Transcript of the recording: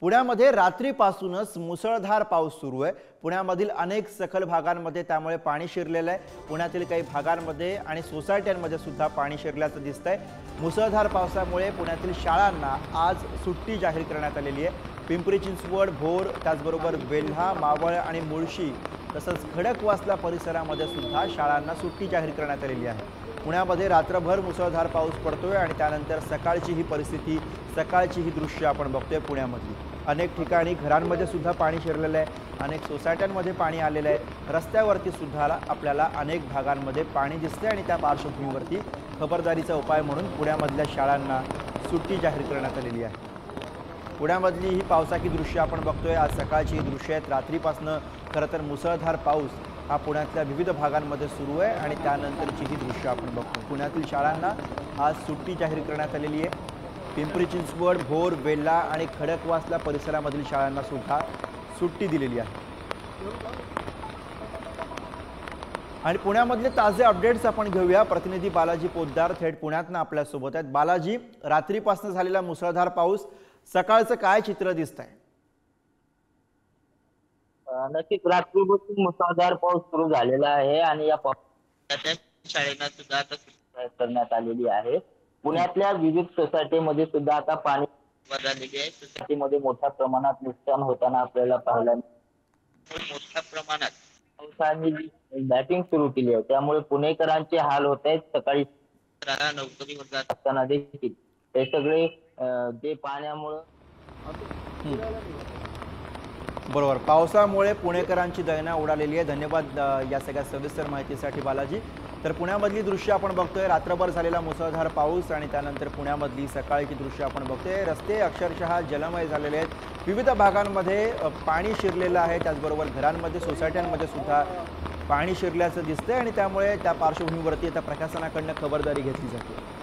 पुण्यामध्ये रात्रीपासूनच मुसळधार पाऊस सुरू आहे। पुण्यामधील अनेक सखल भागांमध्ये त्यामुळे पाणी शिरलेलं आहे। पुण्यातील काही भागांमध्ये आणि सोसायट्यांमध्ये सुद्धा पाणी शिरल्याचं दिसतंय। मुसळधार पावसामुळे पुण्यातील शाळांना आज सुट्टी जाहीर करण्यात आलेली आहे। पिंपरी चिंचवड, भोर, त्याचबरोबर वेल्हा, मावळ आणि मुळशी तसंच खडकवासला परिसरामध्ये सुद्धा शाळांना सुट्टी जाहीर करण्यात आलेली आहे। पुण्यामध्ये रात्रभर मुसळधार पाऊस पडतोय आणि त्यानंतर सकाळची ही परिस्थिती, सकाळची ही दृश्य आपण बघतोय पुण्यामधली। अनेक ठिकाणी घरांमध्ये सुद्धा पाणी शिरलेलं आहे, अनेक सोसायट्यांमध्ये पाणी आलेलं आहे। रस्त्यावरती सुद्धा आपल्याला अनेक भागांमध्ये पाणी दिसतंय आणि त्या पार्श्वभूमीवरती खबरदारीचा उपाय म्हणून पुण्यामधल्या शाळांना सुट्टी जाहीर करण्यात आलेली आहे। पुण्यामधली ही पावसाची दृश्य आपण बघतोय। आज सकाळची ही दृश्य आहेत। रात्रीपासून खरं तर मुसळधार पाऊस हा पुण्यातल्या विविध भागांमध्ये सुरू आहे आणि त्यानंतरची ही दृश्य आपण बघतो। पुण्यातील शाळांना आज सुट्टी जाहीर करण्यात आलेली आहे। पिंपरी चिंचवड, भोर, वेल्हा आणि खडकवासला परिसरामधील शाळांना सुद्धा सुट्टी दिलेली आहे। आणि पुण्यामधले ताजे अपडेट्स आपण घेऊया। प्रतिनिधी बालाजी पोद्दार थेट पुण्यातनं आपल्यासोबत आहेत। बालाजी, रात्रीपासून झालेला मुसळधार पाऊस, सकाळचं काय चित्र दिसतंय? नक्कीच रात्रीपासून मुसळधार पाऊस सुरू झालेला आहे आणि या पावसाच्या शाळेला सुद्धा आता सुट्टी करण्यात आलेली आहे। पुण्यातल्या विविध सोसायटीमध्ये सुद्धा आता पाणी झालेली आहे। सोसायटीमध्ये मोठ्या प्रमाणात नुकसान होताना आपल्याला पाहायला मोठ्या प्रमाणात पावसाने बॅटिंग सुरू केली आहे, त्यामुळे पुणेकरांचे हाल होत आहेत। सकाळी नोकरीवर जात असताना देखील हे सगळे जे पाण्यामुळे बरोबर, पावसामुळे पुणेकरांची दैना उडालेली आहे। धन्यवाद या सगळ्या सविस्तर माहितीसाठी बालाजी। तर पुण्यामधली दृश्य आपण बघतोय, रात्रभर झालेला मुसळधार पाऊस आणि त्यानंतर पुण्यामधली सकाळची दृश्य आपण बघतोय। रस्ते अक्षरशः जलमय झालेले आहेत, विविध भागांमध्ये पाणी शिरलेलं आहे, त्याचबरोबर घरांमध्ये, सोसायट्यांमध्ये सुद्धा पाणी शिरल्याचं दिसतंय आणि त्यामुळे त्या पार्श्वभूमीवरती आता प्रशासनाकडून खबरदारी घेतली जाते।